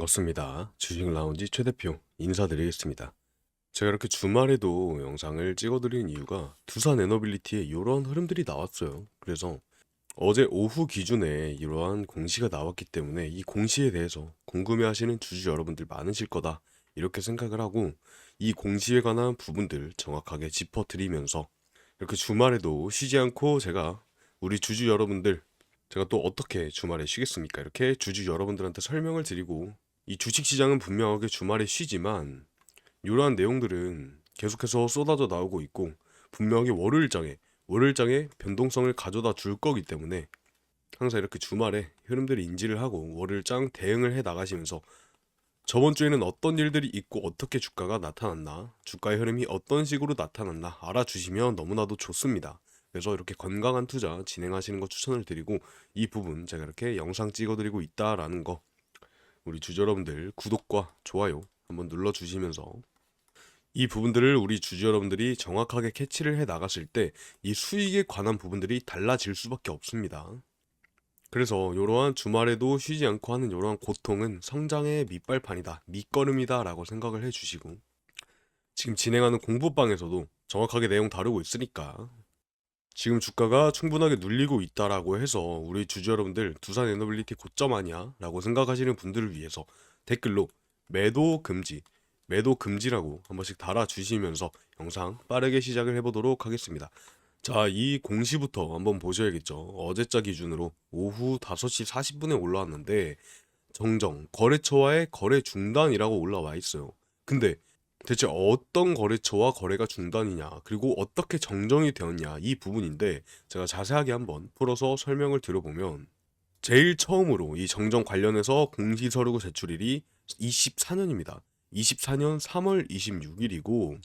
반갑습니다. 주식라운지 최 대표 인사드리겠습니다. 제가 이렇게 주말에도 영상을 찍어드리는 이유가 두산 에너빌리티에 이런 흐름들이 나왔어요. 그래서 어제 오후 기준에 이러한 공시가 나왔기 때문에 이 공시에 대해서 궁금해하시는 주주 여러분들 많으실 거다 이렇게 생각을 하고 이 공시에 관한 부분들 정확하게 짚어드리면서 이렇게 주말에도 쉬지 않고 제가 우리 주주 여러분들 제가 또 어떻게 주말에 쉬겠습니까? 이렇게 주주 여러분들한테 설명을 드리고 이 주식시장은 분명하게 주말에 쉬지만 이러한 내용들은 계속해서 쏟아져 나오고 있고 분명하게 월요일장에 변동성을 가져다 줄 거기 때문에 항상 이렇게 주말에 흐름들을 인지를 하고 월요일장 대응을 해 나가시면서 저번 주에는 어떤 일들이 있고 어떻게 주가가 나타났나, 주가의 흐름이 어떤 식으로 나타났나 알아주시면 너무나도 좋습니다. 그래서 이렇게 건강한 투자 진행하시는 거 추천을 드리고 이 부분 제가 이렇게 영상 찍어드리고 있다라는 거 우리 주주 여러분들 구독과 좋아요 한번 눌러주시면서 이 부분들을 우리 주주 여러분들이 정확하게 캐치를 해 나갔을 때 이 수익에 관한 부분들이 달라질 수밖에 없습니다. 그래서 이러한 주말에도 쉬지 않고 하는 이러한 고통은 성장의 밑발판이다, 밑거름이다 라고 생각을 해주시고 지금 진행하는 공부방에서도 정확하게 내용 다루고 있으니까 지금 주가가 충분하게 눌리고 있다라고 해서 우리 주주 여러분들 두산 에너빌리티 고점 아니야? 라고 생각하시는 분들을 위해서 댓글로 매도 금지, 매도 금지라고 한 번씩 달아주시면서 영상 빠르게 시작을 해보도록 하겠습니다. 자, 이 공시부터 한번 보셔야겠죠. 어제자 기준으로 오후 5시 40분에 올라왔는데 정정 거래처와의 거래 중단이라고 올라와 있어요. 근데 대체 어떤 거래처와 거래가 중단이냐, 그리고 어떻게 정정이 되었냐 이 부분인데 제가 자세하게 한번 풀어서 설명을 드려보면 제일 처음으로 이 정정 관련해서 공시서류 제출일이 24년입니다. 24년 3월 26일이고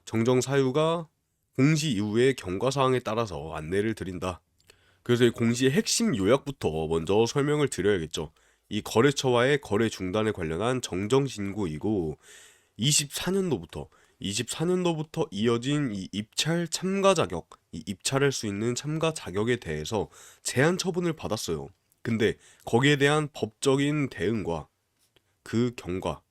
정정 사유가 공시 이후의 경과사항에 따라서 안내를 드린다. 그래서 이 공시의 핵심 요약부터 먼저 설명을 드려야겠죠. 이 거래처와의 거래 중단에 관련한 정정 신고이고 24년도부터 이어진 이 입찰 참가 자격, 이 입찰할 수 있는 참가 자격에 대해서 제한 처분을 받았어요. 근데 거기에 대한 법적인 대응과 그 경과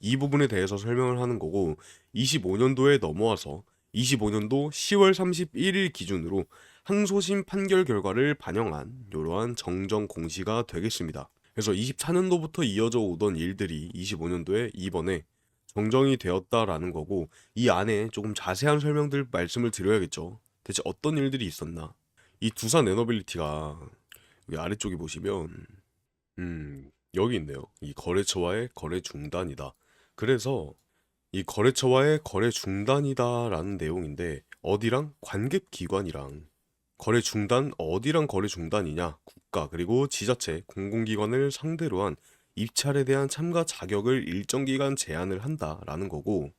이 부분에 대해서 설명을 하는 거고 25년도에 넘어와서 25년도 10월 31일 기준으로 항소심 판결 결과를 반영한 이러한 정정 공시가 되겠습니다. 그래서 24년도부터 이어져 오던 일들이 25년도에 이번에 정정이 되었다라는 거고 이 안에 조금 자세한 설명들 말씀을 드려야겠죠. 대체 어떤 일들이 있었나? 이 두산 에너빌리티가 여기 아래쪽에 보시면 여기 있네요. 이 거래처와의 거래 중단이다. 그래서 이 거래처와의 거래 중단이다라는 내용인데 어디랑 관계기관이랑 거래 중단 어디랑 거래 중단이냐 국가 그리고 지자체 공공기관을 상대로 한 입찰에 대한 참가 자격을 일정 기간 제한을 한다라는 거고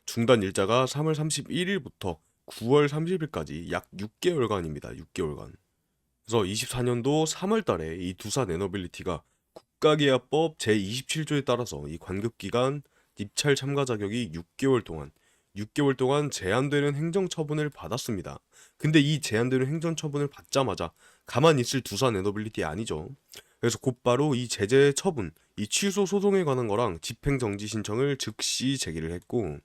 중단 일자가 3월 31일부터 9월 30일까지 약 6개월간입니다. 6개월간. 그래서 24년도 3월 달에 이 두산 에너빌리티가 국가계약법 제27조에 따라서 이 관급기간 입찰 참가 자격이 6개월 동안 제한되는 행정처분을 받았습니다. 근데 이 제한되는 행정처분을 받자마자 가만히 있을 두산 에너빌리티 아니죠. 그래서 곧바로 이 제재 처분, 이 취소 소송에 관한 거랑 집행정지 신청을 즉시 제기를 했고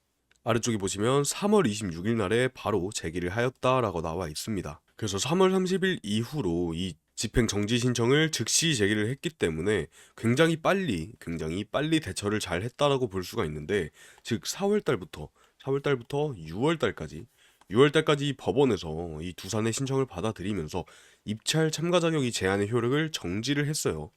아래쪽에 보시면 3월 26일 날에 바로 제기를 하였다라고 나와 있습니다. 그래서 3월 30일 이후로 이 집행 정지 신청을 즉시 제기를 했기 때문에 굉장히 빨리 대처를 잘 했다라고 볼 수가 있는데 즉 4월 달부터 6월 달까지 법원에서 이 두산의 신청을 받아들이면서 입찰 참가 자격이 제한의 효력을 정지를 했어요.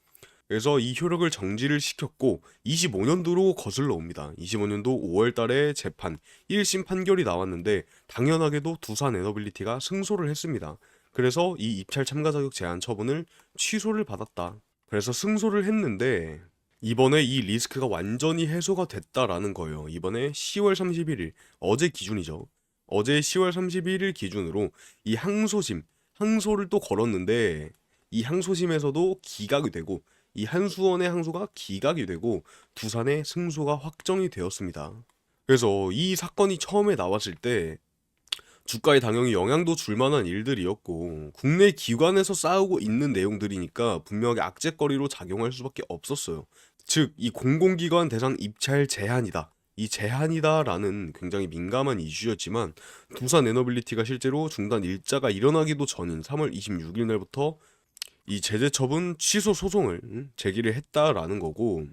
그래서 이 효력을 정지를 시켰고 25년도로 거슬러 옵니다. 25년도 5월 달에 재판 1심 판결이 나왔는데 당연하게도 두산 에너빌리티가 승소를 했습니다. 그래서 이 입찰 참가 자격 제한 처분을 취소를 받았다. 그래서 승소를 했는데 이번에 이 리스크가 완전히 해소가 됐다라는 거예요. 이번에 10월 31일 어제 기준이죠. 어제 10월 31일 기준으로 이 항소를 또 걸었는데 이 항소심에서도 기각이 되고 이 한수원의 항소가 기각이 되고 두산의 승소가 확정이 되었습니다. 그래서 이 사건이 처음에 나왔을 때 주가에 당연히 영향도 줄 만한 일들이었고 국내 기관에서 싸우고 있는 내용들이니까 분명하게 악재거리로 작용할 수밖에 없었어요. 즉, 이 공공기관 대상 입찰 제한이다. 이 제한이다라는 굉장히 민감한 이슈였지만 두산 에너빌리티가 실제로 중단 일자가 일어나기도 전인 3월 26일 날부터 이 제재 처분 취소 소송을 제기를 했다라는 거고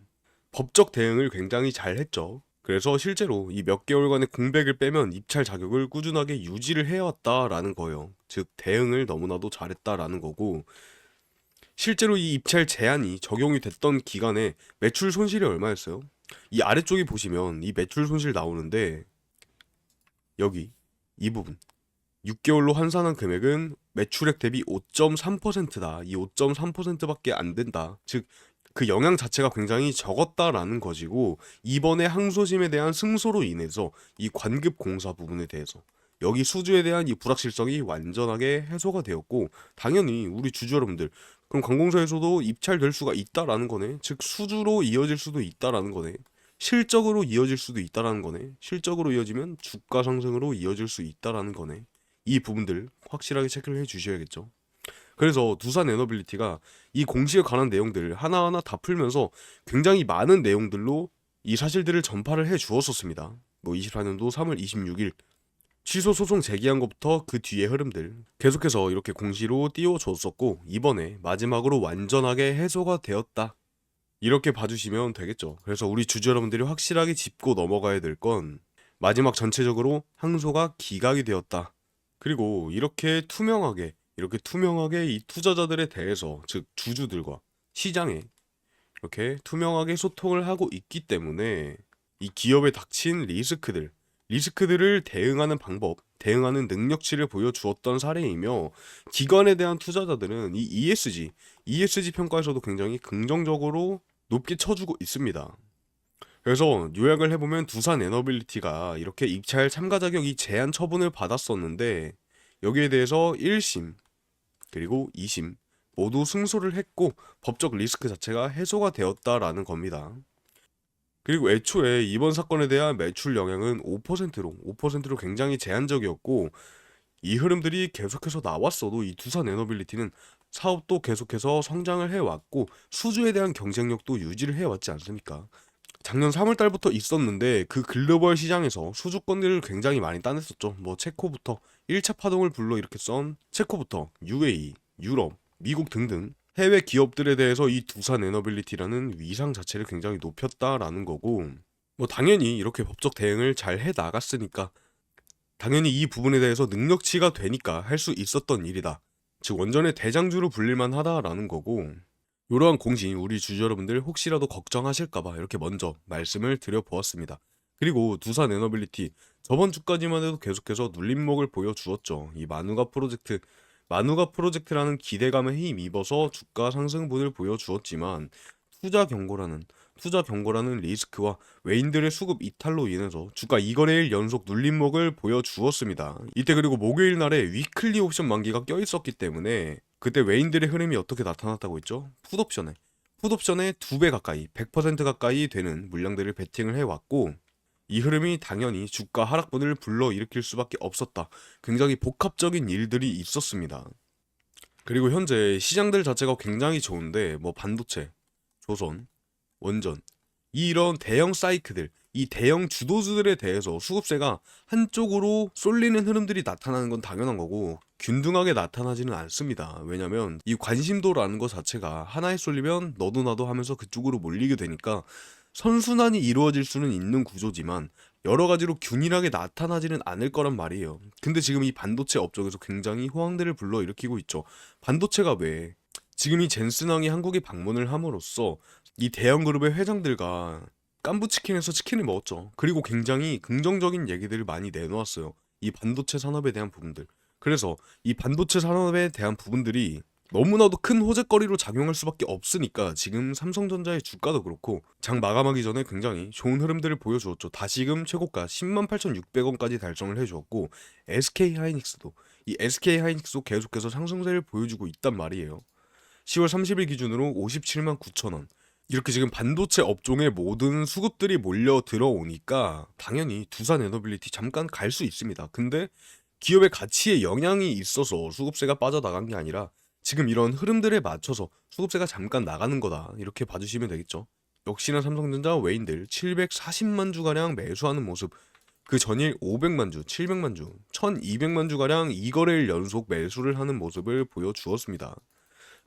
법적 대응을 굉장히 잘 했죠. 그래서 실제로 이 몇 개월간의 공백을 빼면 입찰 자격을 꾸준하게 유지를 해왔다라는 거예요. 즉 대응을 너무나도 잘했다라는 거고 실제로 이 입찰 제한이 적용이 됐던 기간에 매출 손실이 얼마였어요? 이 아래쪽에 보시면 이 매출 손실 나오는데 여기 이 부분 6개월로 환산한 금액은 매출액 대비 5.3%다. 이 5.3%밖에 안 된다. 즉 그 영향 자체가 굉장히 적었다라는 것이고 이번에 항소심에 대한 승소로 인해서 이 관급 공사 부분에 대해서 여기 수주에 대한 이 불확실성이 완전하게 해소가 되었고 당연히 우리 주주 여러분들 그럼 관공서에서도 입찰될 수가 있다라는 거네. 즉 수주로 이어질 수도 있다라는 거네. 실적으로 이어질 수도 있다라는 거네. 실적으로 이어지면 주가 상승으로 이어질 수 있다라는 거네. 이 부분들 확실하게 체크를 해 주셔야겠죠. 그래서 두산 에너빌리티가 이 공시에 관한 내용들 하나하나 다 풀면서 굉장히 많은 내용들로 이 사실들을 전파를 해 주었었습니다. 뭐 24년도 3월 26일 취소 소송 제기한 것부터 그 뒤의 흐름들 계속해서 이렇게 공시로 띄워줬었고 이번에 마지막으로 완전하게 해소가 되었다. 이렇게 봐주시면 되겠죠. 그래서 우리 주주 여러분들이 확실하게 짚고 넘어가야 될 건 마지막 전체적으로 항소가 기각이 되었다. 그리고 이렇게 투명하게 이 투자자들에 대해서 즉 주주들과 시장에 이렇게 투명하게 소통을 하고 있기 때문에 이 기업에 닥친 리스크들을 대응하는 방법, 대응하는 능력치를 보여주었던 사례이며 기관에 대한 투자자들은 이 ESG 평가에서도 굉장히 긍정적으로 높게 쳐주고 있습니다. 그래서 요약을 해보면 두산 에너빌리티가 이렇게 입찰 참가 자격 이 제한 처분을 받았었는데 여기에 대해서 1심 그리고 2심 모두 승소를 했고 법적 리스크 자체가 해소가 되었다라는 겁니다. 그리고 애초에 이번 사건에 대한 매출 영향은 5%로 굉장히 제한적이었고 이 흐름들이 계속해서 나왔어도 이 두산 에너빌리티는 사업도 계속해서 성장을 해왔고 수주에 대한 경쟁력도 유지를 해왔지 않습니까? 작년 3월 달부터 있었는데 그 글로벌 시장에서 수주권들을 굉장히 많이 따냈었죠. 뭐 체코부터 1차 파동을 불러일으켰던 체코부터 UAE, 유럽, 미국 등등 해외 기업들에 대해서 이 두산 에너빌리티라는 위상 자체를 굉장히 높였다라는 거고 뭐 당연히 이렇게 법적 대응을 잘 해 나갔으니까 당연히 이 부분에 대해서 능력치가 되니까 할 수 있었던 일이다. 즉 원전의 대장주로 불릴만 하다라는 거고 이러한 공시 우리 주주 여러분들 혹시라도 걱정하실까봐 이렇게 먼저 말씀을 드려보았습니다. 그리고 두산 에너빌리티 저번 주까지만 해도 계속해서 눌림목을 보여주었죠. 이 마누가 프로젝트라는 기대감에 힘입어서 주가 상승분을 보여주었지만 투자 경고라는 리스크와 외인들의 수급 이탈로 인해서 주가 2거래일 연속 눌림목을 보여주었습니다. 이때 그리고 목요일 날에 위클리 옵션 만기가 껴있었기 때문에 그때 외인들의 흐름이 어떻게 나타났다고 했죠? 풋옵션에 2배 가까이 100% 가까이 되는 물량들을 베팅을 해왔고 이 흐름이 당연히 주가 하락분을 불러일으킬 수밖에 없었다. 굉장히 복합적인 일들이 있었습니다. 그리고 현재 시장들 자체가 굉장히 좋은데 뭐 반도체, 조선, 원전 이런 대형 사이클들 이 대형 주도주들에 대해서 수급세가 한쪽으로 쏠리는 흐름들이 나타나는 건 당연한 거고 균등하게 나타나지는 않습니다. 왜냐면 이 관심도라는 것 자체가 하나에 쏠리면 너도 나도 하면서 그쪽으로 몰리게 되니까 선순환이 이루어질 수는 있는 구조지만 여러 가지로 균일하게 나타나지는 않을 거란 말이에요. 근데 지금 이 반도체 업적에서 굉장히 호황들을 불러일으키고 있죠. 반도체가 왜 지금 이 젠슨왕이 한국에 방문을 함으로써 이 대형 그룹의 회장들과 깐부치킨에서 치킨을 먹었죠. 그리고 굉장히 긍정적인 얘기들을 많이 내놓았어요. 이 반도체 산업에 대한 부분들. 그래서 이 반도체 산업에 대한 부분들이 너무나도 큰 호재거리로 작용할 수밖에 없으니까 지금 삼성전자의 주가도 그렇고 장 마감하기 전에 굉장히 좋은 흐름들을 보여주었죠. 다시금 최고가 108,600원까지 달성을 해주었고 SK하이닉스도 계속해서 상승세를 보여주고 있단 말이에요. 10월 30일 기준으로 57만 9천원 이렇게 지금 반도체 업종의 모든 수급들이 몰려 들어오니까 당연히 두산 에너빌리티 잠깐 갈 수 있습니다. 근데 기업의 가치에 영향이 있어서 수급세가 빠져나간 게 아니라 지금 이런 흐름들에 맞춰서 수급세가 잠깐 나가는 거다. 이렇게 봐주시면 되겠죠. 역시나 삼성전자 외인들 740만 주가량 매수하는 모습, 그 전일 500만 주, 700만 주, 1200만 주가량 2거래일 연속 매수를 하는 모습을 보여주었습니다.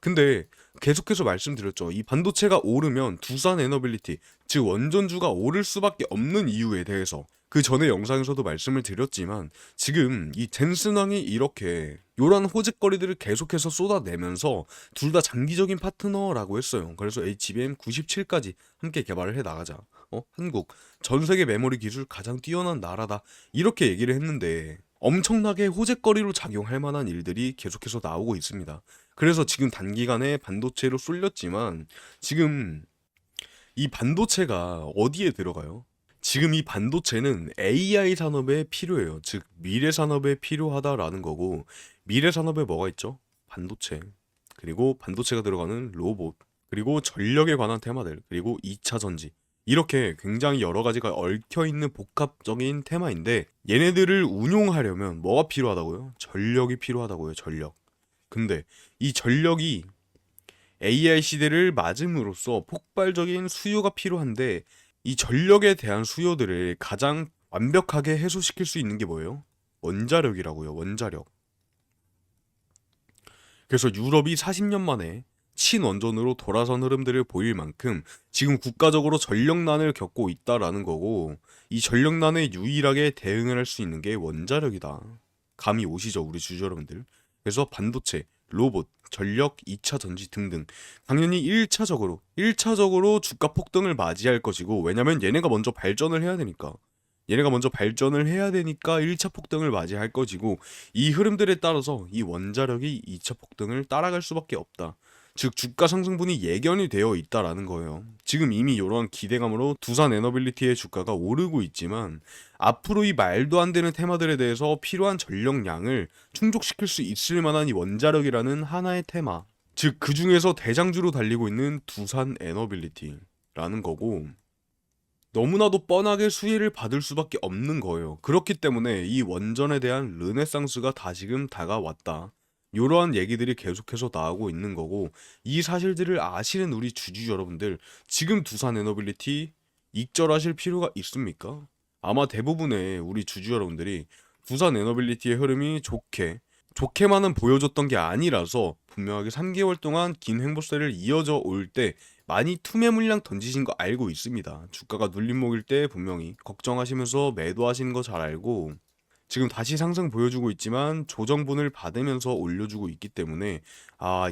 근데 계속해서 말씀드렸죠. 이 반도체가 오르면 두산 에너빌리티, 즉 원전주가 오를 수밖에 없는 이유에 대해서 그 전에 영상에서도 말씀을 드렸지만 지금 이 젠슨왕이 이렇게 요런 호재거리들을 계속해서 쏟아내면서 둘 다 장기적인 파트너라고 했어요. 그래서 HBM97까지 함께 개발을 해 나가자. 한국 전 세계 메모리 기술 가장 뛰어난 나라다. 이렇게 얘기를 했는데 엄청나게 호재거리로 작용할 만한 일들이 계속해서 나오고 있습니다. 그래서 지금 단기간에 반도체로 쏠렸지만 지금 이 반도체가 어디에 들어가요? 지금 이 반도체는 AI 산업에 필요해요. 즉 미래 산업에 필요하다라는 거고, 미래 산업에 뭐가 있죠? 반도체, 그리고 반도체가 들어가는 로봇, 그리고 전력에 관한 테마들, 그리고 2차 전지, 이렇게 굉장히 여러 가지가 얽혀 있는 복합적인 테마인데 얘네들을 운용하려면 뭐가 필요하다고요? 전력이 필요하다고요. 전력. 근데 이 전력이 AI 시대를 맞음으로써 폭발적인 수요가 필요한데 이 전력에 대한 수요들을 가장 완벽하게 해소시킬 수 있는 게 뭐예요? 원자력이라고요. 원자력. 그래서 유럽이 40년 만에 친원전으로 돌아선 흐름들을 보일 만큼 지금 국가적으로 전력난을 겪고 있다라는 거고, 이 전력난에 유일하게 대응을 할 수 있는 게 원자력이다. 감이 오시죠, 우리 주주 여러분들. 그래서 반도체, 로봇, 전력, 2차 전지 등등 당연히 1차적으로 주가 폭등을 맞이할 것이고, 왜냐면 얘네가 먼저 발전을 해야 되니까. 1차 폭등을 맞이할 것이고, 이 흐름들에 따라서 이 원자력이 2차 폭등을 따라갈 수밖에 없다. 즉 주가 상승분이 예견이 되어 있다라는 거예요. 지금 이미 이러한 기대감으로 두산 에너빌리티의 주가가 오르고 있지만 앞으로 이 말도 안 되는 테마들에 대해서 필요한 전력량을 충족시킬 수 있을 만한 이 원자력이라는 하나의 테마, 즉 그 중에서 대장주로 달리고 있는 두산 에너빌리티라는 거고, 너무나도 뻔하게 수혜를 받을 수밖에 없는 거예요. 그렇기 때문에 이 원전에 대한 르네상스가 다시금 다가왔다. 이러한 얘기들이 계속해서 나오고 있는 거고, 이 사실들을 아시는 우리 주주 여러분들, 지금 두산 에너빌리티 익절하실 필요가 있습니까? 아마 대부분의 우리 주주 여러분들이 두산 에너빌리티의 흐름이 좋게만은 보여줬던 게 아니라서 분명하게 3개월 동안 긴 횡보세를 이어져 올 때 많이 투매 물량 던지신 거 알고 있습니다. 주가가 눌림목일 때 분명히 걱정하시면서 매도하시는 거 잘 알고, 지금 다시 상승 보여주고 있지만 조정분을 받으면서 올려주고 있기 때문에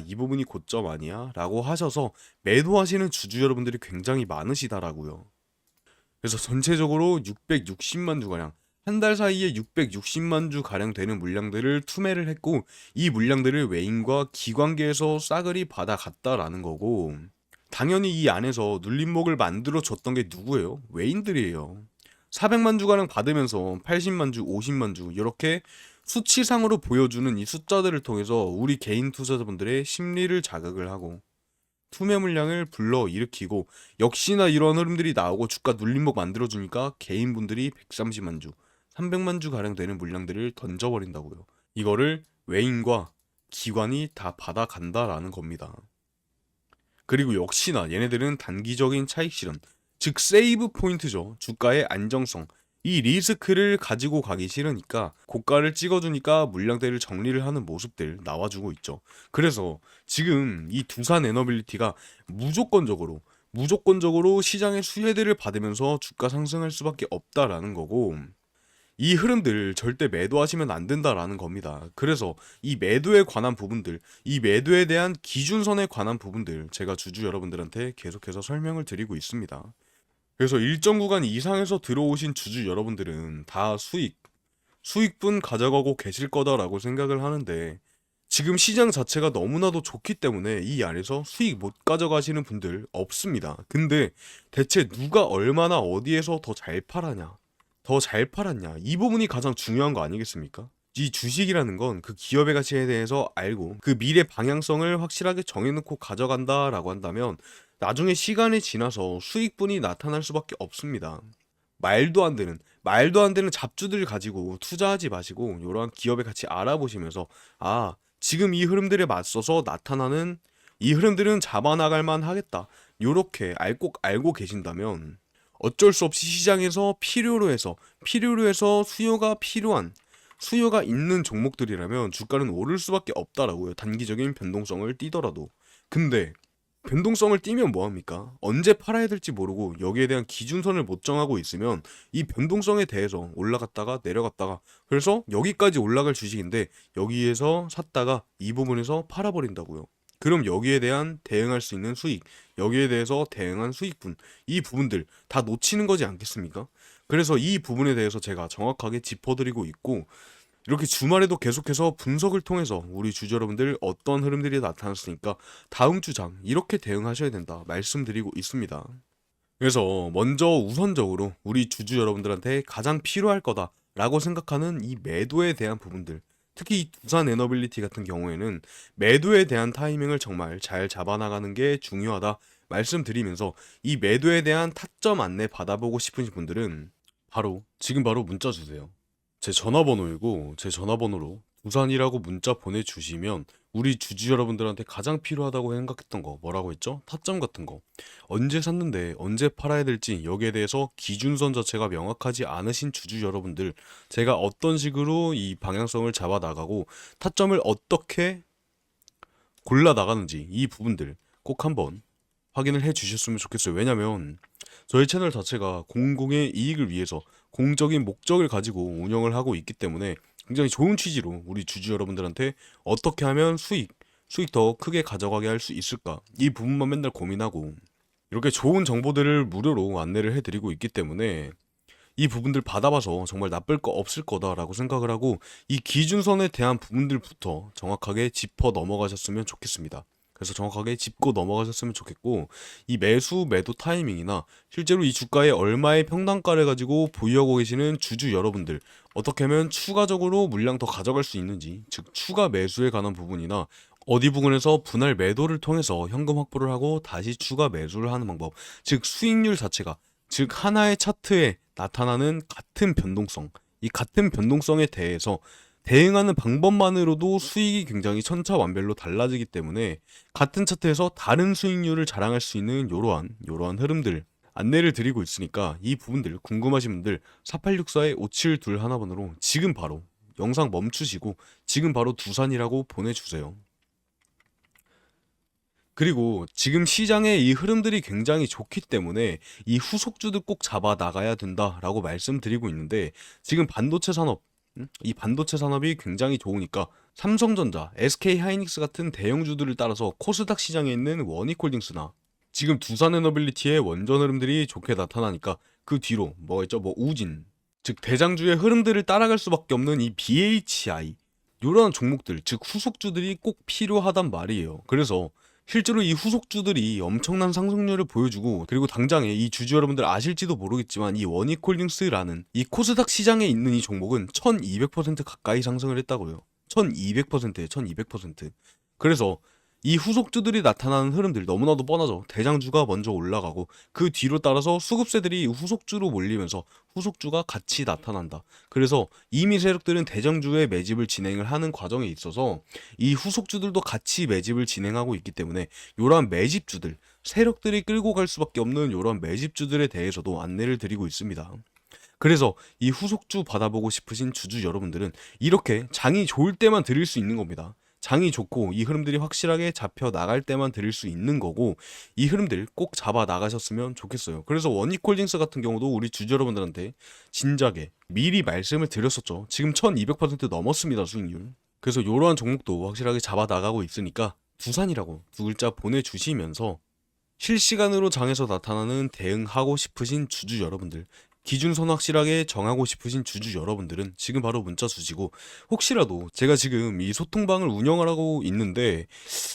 이 부분이 고점 아니야? 라고 하셔서 매도하시는 주주 여러분들이 굉장히 많으시다라고요. 그래서 전체적으로 660만 주가량, 한 달 사이에 660만 주 가량 되는 물량들을 투매를 했고, 이 물량들을 외인과 기관계에서 싸그리 받아갔다라는 거고, 당연히 이 안에서 눌림목을 만들어 줬던 게 누구예요? 외인들이에요. 400만 주가량 받으면서 80만 주, 50만 주 이렇게 수치상으로 보여주는 이 숫자들을 통해서 우리 개인 투자자분들의 심리를 자극을 하고 투매 물량을 불러 일으키고, 역시나 이런 흐름들이 나오고 주가 눌림목 만들어주니까 개인분들이 130만 주, 300만 주 가량 되는 물량들을 던져버린다고요. 이거를 외인과 기관이 다 받아간다라는 겁니다. 그리고 역시나 얘네들은 단기적인 차익 실현, 즉 세이브 포인트죠. 주가의 안정성, 이 리스크를 가지고 가기 싫으니까 고가를 찍어주니까 물량대를 정리를 하는 모습들 나와주고 있죠. 그래서 지금 이 두산 에너빌리티가 무조건적으로 시장의 수혜들을 받으면서 주가 상승할 수밖에 없다라는 거고, 이 흐름들 절대 매도하시면 안 된다라는 겁니다. 그래서 이 매도에 관한 부분들, 이 매도에 대한 기준선에 관한 부분들 제가 주주 여러분들한테 계속해서 설명을 드리고 있습니다. 그래서 일정 구간 이상에서 들어오신 주주 여러분들은 다 수익분 가져가고 계실 거다라고 생각을 하는데, 지금 시장 자체가 너무나도 좋기 때문에 이 안에서 수익 못 가져가시는 분들 없습니다. 근데 대체 누가 얼마나 어디에서 더 잘 팔았냐, 이 부분이 가장 중요한 거 아니겠습니까? 이 주식이라는 건 그 기업의 가치에 대해서 알고 그 미래 방향성을 확실하게 정해놓고 가져간다라고 한다면 나중에 시간이 지나서 수익분이 나타날 수밖에 없습니다. 말도 안 되는 잡주들 가지고 투자하지 마시고 이러한 기업의 가치 알아보시면서 아, 지금 이 흐름들에 맞서서 나타나는 이 흐름들은 잡아나갈 만 하겠다. 요렇게 꼭 알고 계신다면 어쩔 수 없이 시장에서 필요로 해서 수요가 있는 종목들이라면 주가는 오를 수밖에 없다라고요. 단기적인 변동성을 띠더라도. 근데 변동성을 띠면 뭐합니까? 언제 팔아야 될지 모르고 여기에 대한 기준선을 못 정하고 있으면 이 변동성에 대해서 올라갔다가 내려갔다가 그래서 여기까지 올라갈 주식인데 여기에서 샀다가 이 부분에서 팔아버린다고요. 그럼 여기에 대한 대응할 수 있는 수익, 여기에 대해서 대응한 수익분, 이 부분들 다 놓치는 거지 않겠습니까? 그래서 이 부분에 대해서 제가 정확하게 짚어드리고 있고 이렇게 주말에도 계속해서 분석을 통해서 우리 주주 여러분들 어떤 흐름들이 나타났으니까 다음 주장 이렇게 대응하셔야 된다 말씀드리고 있습니다. 그래서 먼저 우선적으로 우리 주주 여러분들한테 가장 필요할 거다라고 생각하는 이 매도에 대한 부분들, 특히 이 두산 에너빌리티 같은 경우에는 매도에 대한 타이밍을 정말 잘 잡아나가는 게 중요하다 말씀드리면서 이 매도에 대한 타점 안내 받아보고 싶으신 분들은 지금 바로 문자 주세요. 제 전화번호이고 제 전화번호로 두산이라고 문자 보내주시면 우리 주주 여러분들한테 가장 필요하다고 생각했던 거 뭐라고 했죠? 타점 같은 거 언제 샀는데 언제 팔아야 될지 여기에 대해서 기준선 자체가 명확하지 않으신 주주 여러분들 제가 어떤 식으로 이 방향성을 잡아 나가고 타점을 어떻게 골라 나가는지 이 부분들 꼭 한번 확인을 해 주셨으면 좋겠어요. 왜냐면 저희 채널 자체가 공공의 이익을 위해서 공적인 목적을 가지고 운영을 하고 있기 때문에 굉장히 좋은 취지로 우리 주주 여러분들한테 어떻게 하면 수익 더 크게 가져가게 할 수 있을까 이 부분만 맨날 고민하고 이렇게 좋은 정보들을 무료로 안내를 해드리고 있기 때문에 이 부분들 받아봐서 정말 나쁠 거 없을 거다라고 생각을 하고 이 기준선에 대한 부분들부터 정확하게 짚어 넘어가셨으면 좋겠습니다. 그래서 정확하게 짚고 넘어가셨으면 좋겠고 이 매도 타이밍이나 실제로 이 주가에 얼마의 평단가를 가지고 보유하고 계시는 주주 여러분들 어떻게 하면 추가적으로 물량 더 가져갈 수 있는지 즉 추가 매수에 관한 부분이나 어디 부분에서 분할 매도를 통해서 현금 확보를 하고 다시 추가 매수를 하는 방법 즉 수익률 자체가 즉 하나의 차트에 나타나는 같은 변동성 이 같은 변동성에 대해서 대응하는 방법만으로도 수익이 굉장히 천차만별로 달라지기 때문에 같은 차트에서 다른 수익률을 자랑할 수 있는 요러한 흐름들 안내를 드리고 있으니까 이 부분들 궁금하신 분들 4864-5721 하나번으로 지금 바로 영상 멈추시고 지금 바로 두산이라고 보내주세요. 그리고 지금 시장의 이 흐름들이 굉장히 좋기 때문에 이 후속주들 꼭 잡아 나가야 된다라고 말씀드리고 있는데 지금 반도체 산업 이 반도체 산업이 굉장히 좋으니까 삼성전자, SK하이닉스 같은 대형주들을 따라서 코스닥 시장에 있는 원익홀딩스나 지금 두산에너빌리티의 원전 흐름들이 좋게 나타나니까 그 뒤로 뭐가 있죠? 뭐 우진, 즉 대장주의 흐름들을 따라갈 수밖에 없는 이 BHI 이런 종목들, 즉 후속주들이 꼭 필요하단 말이에요. 그래서 실제로 이 후속주들이 엄청난 상승률을 보여주고 그리고 당장에 이 주주 여러분들 아실지도 모르겠지만 이 원익홀딩스라는 이 코스닥 시장에 있는 이 종목은 1200% 가까이 상승을 했다고요. 1200%예요. 1200%. 그래서 이 후속주들이 나타나는 흐름들 너무나도 뻔하죠. 대장주가 먼저 올라가고 그 뒤로 따라서 수급세들이 후속주로 몰리면서 후속주가 같이 나타난다. 그래서 이미 세력들은 대장주의 매집을 진행을 하는 과정에 있어서 이 후속주들도 같이 매집을 진행하고 있기 때문에 이러한 매집주들, 세력들이 끌고 갈 수밖에 없는 이러한 매집주들에 대해서도 안내를 드리고 있습니다. 그래서 이 후속주 받아보고 싶으신 주주 여러분들은 이렇게 장이 좋을 때만 드릴 수 있는 겁니다. 장이 좋고 이 흐름들이 확실하게 잡혀 나갈 때만 드릴 수 있는 거고 이 흐름들 꼭 잡아 나가셨으면 좋겠어요. 그래서 원익홀딩스 같은 경우도 우리 주주 여러분들한테 진작에 미리 말씀을 드렸었죠. 지금 1200% 넘었습니다, 수익률. 그래서 이러한 종목도 확실하게 잡아 나가고 있으니까 두산이라고 두 글자 보내주시면서 실시간으로 장에서 나타나는 대응하고 싶으신 주주 여러분들 기준선 확실하게 정하고 싶으신 주주 여러분들은 지금 바로 문자 주시고 혹시라도 제가 지금 이 소통방을 운영을 하고 있는데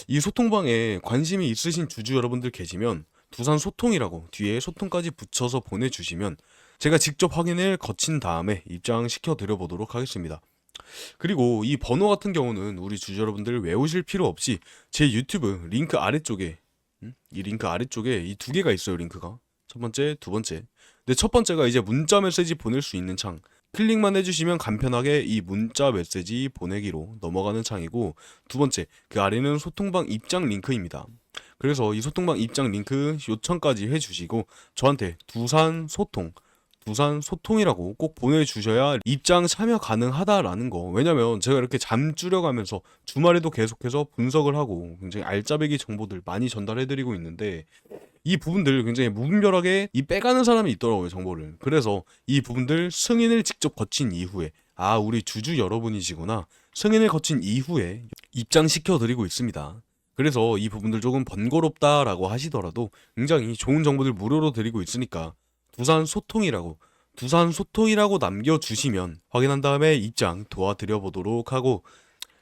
이 소통방에 관심이 있으신 주주 여러분들 계시면 두산 소통이라고 뒤에 소통까지 붙여서 보내주시면 제가 직접 확인을 거친 다음에 입장시켜 드려 보도록 하겠습니다. 그리고 이 번호 같은 경우는 우리 주주 여러분들 외우실 필요 없이 제 유튜브 링크 아래쪽에 이 링크 아래쪽에 이 두 개가 있어요. 링크가 첫 번째, 두 번째 네, 첫 번째가 이제 문자 메시지 보낼 수 있는 창. 클릭만 해주시면 간편하게 이 문자 메시지 보내기로 넘어가는 창이고, 두 번째, 그 아래는 소통방 입장 링크입니다. 그래서 이 소통방 입장 링크 요청까지 해주시고 저한테 두산 소통이라고 꼭 보내주셔야 입장 참여 가능하다라는 거. 왜냐면 제가 이렇게 잠 줄여가면서 주말에도 계속해서 분석을 하고 굉장히 알짜배기 정보들 많이 전달해드리고 있는데, 이 부분들 굉장히 무분별하게 이 빼가는 사람이 있더라고요, 정보를. 그래서 이 부분들 승인을 직접 거친 이후에, 아, 우리 주주 여러분이시구나, 승인을 거친 이후에 입장시켜 드리고 있습니다. 그래서 이 부분들 조금 번거롭다라고 하시더라도 굉장히 좋은 정보들 무료로 드리고 있으니까 두산 소통이라고 남겨주시면 확인한 다음에 입장 도와드려 보도록 하고,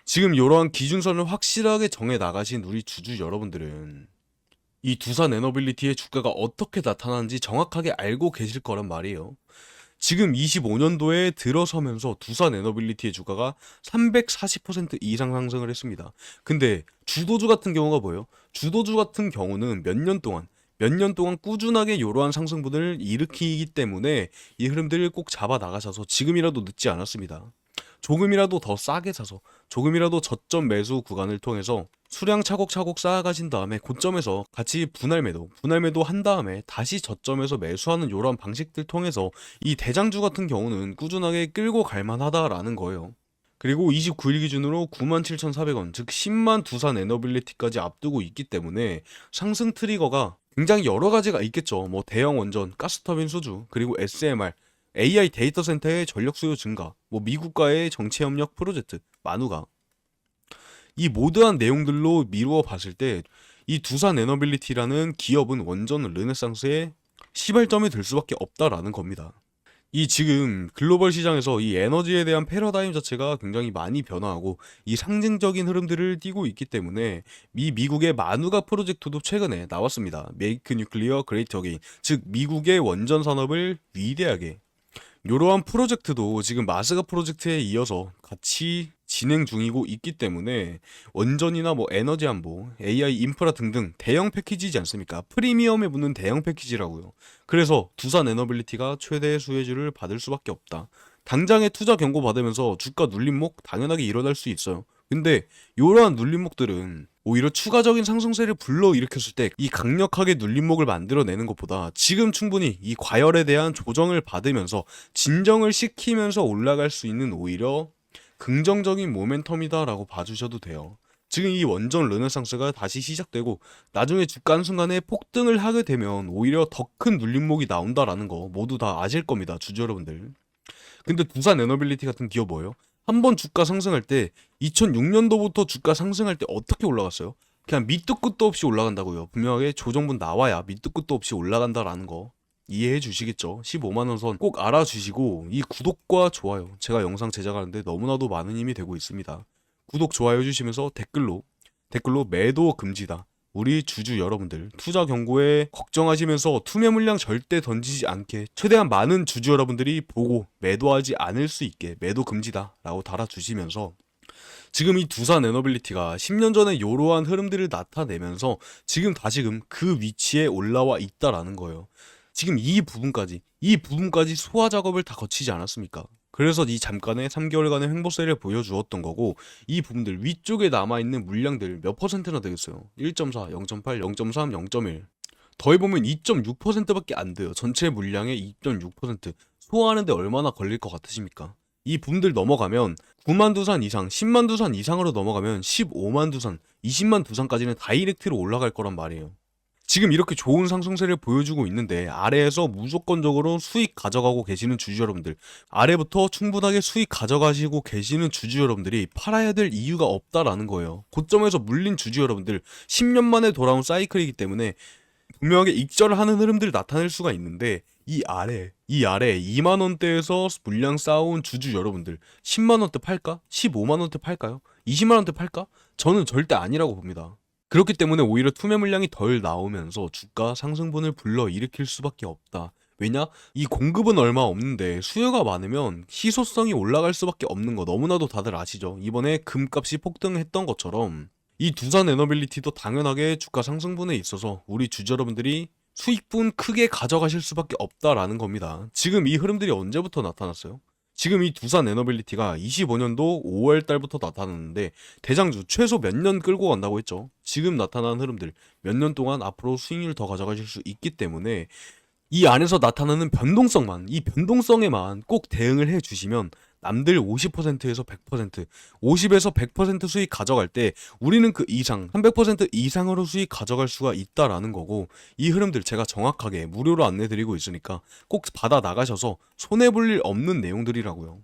지금 이러한 기준선을 확실하게 정해 나가신 우리 주주 여러분들은 이 두산 에너빌리티의 주가가 어떻게 나타나는지 정확하게 알고 계실 거란 말이에요. 지금 25년도에 들어서면서 두산 에너빌리티의 주가가 340% 이상 상승을 했습니다. 근데 주도주 같은 경우가 뭐예요? 주도주 같은 경우는 몇 년 동안 꾸준하게 이러한 상승분을 일으키기 때문에 이 흐름들을 꼭 잡아 나가셔서 지금이라도 늦지 않았습니다. 조금이라도 더 싸게 사서 조금이라도 저점 매수 구간을 통해서 수량 차곡차곡 쌓아가신 다음에 고점에서 같이 분할 매도 한 다음에 다시 저점에서 매수하는 이러한 방식들 통해서 이 대장주 같은 경우는 꾸준하게 끌고 갈만하다라는 거예요. 그리고 29일 기준으로 97,400원, 즉 10만 두산 에너빌리티까지 앞두고 있기 때문에 상승 트리거가 굉장히 여러 가지가 있겠죠. 뭐 대형 원전, 가스터빈 수주, 그리고 SMR, AI 데이터 센터의 전력 수요 증가, 뭐 미국과의 정치 협력 프로젝트, 만우가, 이 모드한 내용들로 미루어 봤을 때 이 두산 에너빌리티라는 기업은 원전 르네상스의 시발점이 될 수밖에 없다라는 겁니다. 이 지금 글로벌 시장에서 이 에너지에 대한 패러다임 자체가 굉장히 많이 변화하고 이 상징적인 흐름들을 띠고 있기 때문에 미국의 마누가 프로젝트도 최근에 나왔습니다. 메이크 뉴클리어 그레이트 어게인, 즉 미국의 원전 산업을 위대하게, 이러한 프로젝트도 지금 마스가 프로젝트에 이어서 같이 진행 중이고 있기 때문에 원전이나 뭐 에너지 안보, AI 인프라 등등 대형 패키지지 않습니까? 프리미엄에 붙는 대형 패키지라고요. 그래서 두산 에너빌리티가 최대 수혜주를 받을 수밖에 없다. 당장에 투자 경고 받으면서 주가 눌림목 당연하게 일어날 수 있어요. 근데 이러한 눌림목들은 오히려 추가적인 상승세를 불러일으켰을 때 이 강력하게 눌림목을 만들어내는 것보다 지금 충분히 이 과열에 대한 조정을 받으면서 진정을 시키면서 올라갈 수 있는 오히려 긍정적인 모멘텀이다라고 봐주셔도 돼요. 지금 이 원전 르네상스가 다시 시작되고 나중에 주가 한순간에 폭등을 하게 되면 오히려 더 큰 눌림목이 나온다라는 거 모두 다 아실 겁니다, 주주 여러분들. 근데 두산 에너빌리티 같은 기업 뭐예요? 한번 주가 상승할 때 2006년도부터 주가 상승할 때 어떻게 올라갔어요? 그냥 밑도 끝도 없이 올라간다고요. 분명하게 조정분 나와야 밑도 끝도 없이 올라간다라는 거 이해해 주시겠죠? 15만원 선 꼭 알아주시고, 이 구독과 좋아요, 제가 영상 제작하는데 너무나도 많은 힘이 되고 있습니다. 구독, 좋아요 해주시면서 댓글로 매도 금지다, 우리 주주 여러분들 투자 경고에 걱정하시면서 투매 물량 절대 던지지 않게 최대한 많은 주주 여러분들이 보고 매도하지 않을 수 있게 매도 금지다 라고 달아주시면서, 지금 이 두산 에너빌리티가 10년 전에 이러한 흐름들을 나타내면서 지금 다시금 그 위치에 올라와 있다라는 거예요. 지금 이 부분까지 소화 작업을 다 거치지 않았습니까? 그래서 이 잠깐의 3개월간의 횡보세를 보여주었던 거고, 이 부분들 위쪽에 남아있는 물량들 몇 퍼센트나 되겠어요? 1.4, 0.8, 0.3, 0.1 더해보면 2.6%밖에 안 돼요. 전체 물량의 2.6%. 소화하는데 얼마나 걸릴 것 같으십니까? 이 부분들 넘어가면 9만 두산 이상, 10만 두산 이상으로 넘어가면 15만 두산, 20만 두산까지는 다이렉트로 올라갈 거란 말이에요. 지금 이렇게 좋은 상승세를 보여주고 있는데 아래에서 무조건적으로 수익 가져가고 계시는 주주 여러분들, 아래부터 충분하게 수익 가져가시고 계시는 주주 여러분들이 팔아야 될 이유가 없다라는 거예요. 고점에서 물린 주주 여러분들, 10년 만에 돌아온 사이클이기 때문에 분명하게 익절하는 흐름들이 나타낼 수가 있는데, 이 아래 2만원대에서 물량 쌓아온 주주 여러분들 10만원대 팔까? 15만원대 팔까요? 20만원대 팔까? 저는 절대 아니라고 봅니다. 그렇기 때문에 오히려 투매 물량이 덜 나오면서 주가 상승분을 불러일으킬 수밖에 없다. 왜냐? 이 공급은 얼마 없는데 수요가 많으면 희소성이 올라갈 수밖에 없는 거 너무나도 다들 아시죠? 이번에 금값이 폭등했던 것처럼 이 두산 에너빌리티도 당연하게 주가 상승분에 있어서 우리 주주 여러분들이 수익분 크게 가져가실 수밖에 없다라는 겁니다. 지금 이 흐름들이 언제부터 나타났어요? 지금 이 두산 에너빌리티가 25년도 5월 달부터 나타났는데 대장주 최소 몇 년 끌고 간다고 했죠. 지금 나타난 흐름들 몇 년 동안 앞으로 수익률 더 가져가실 수 있기 때문에 이 안에서 나타나는 변동성만, 이 변동성에만 꼭 대응을 해 주시면 남들 50%에서 100%, 50에서 100% 수익 가져갈 때 우리는 그 이상, 300% 이상으로 수익 가져갈 수가 있다라는 거고, 이 흐름들 제가 정확하게 무료로 안내 드리고 있으니까 꼭 받아 나가셔서 손해 볼 일 없는 내용들이라고요.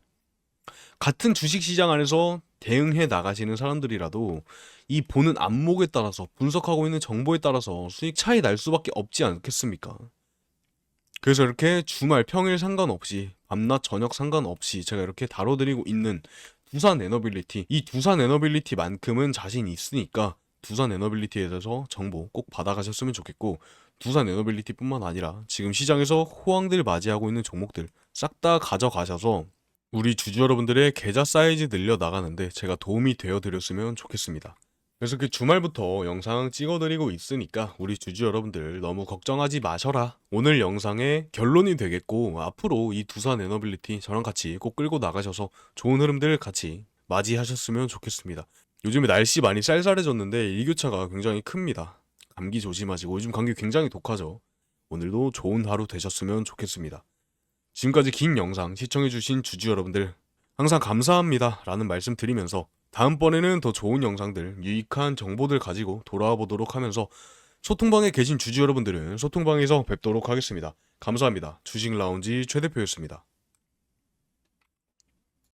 같은 주식시장 안에서 대응해 나가시는 사람들이라도 이 보는 안목에 따라서, 분석하고 있는 정보에 따라서 수익 차이 날 수밖에 없지 않겠습니까? 그래서 이렇게 주말 평일 상관없이 밤낮 저녁 상관없이 제가 이렇게 다뤄드리고 있는 두산 에너빌리티, 이 두산 에너빌리티만큼은 자신이 있으니까 두산 에너빌리티에 대해서 정보 꼭 받아가셨으면 좋겠고, 두산 에너빌리티뿐만 아니라 지금 시장에서 호황들 맞이하고 있는 종목들 싹 다 가져가셔서 우리 주주 여러분들의 계좌 사이즈 늘려 나가는데 제가 도움이 되어 드렸으면 좋겠습니다. 그래서 그 주말부터 영상 찍어드리고 있으니까 우리 주주 여러분들 너무 걱정하지 마셔라. 오늘 영상의 결론이 되겠고, 앞으로 이 두산 에너빌리티 저랑 같이 꼭 끌고 나가셔서 좋은 흐름들 같이 맞이하셨으면 좋겠습니다. 요즘에 날씨 많이 쌀쌀해졌는데 일교차가 굉장히 큽니다. 감기 조심하시고, 요즘 감기 굉장히 독하죠. 오늘도 좋은 하루 되셨으면 좋겠습니다. 지금까지 긴 영상 시청해주신 주주 여러분들 항상 감사합니다 라는 말씀 드리면서, 다음번에는 더 좋은 영상들, 유익한 정보들 가지고 돌아와 보도록 하면서 소통방에 계신 주주 여러분들은 소통방에서 뵙도록 하겠습니다. 감사합니다. 주식라운지 최 대표였습니다.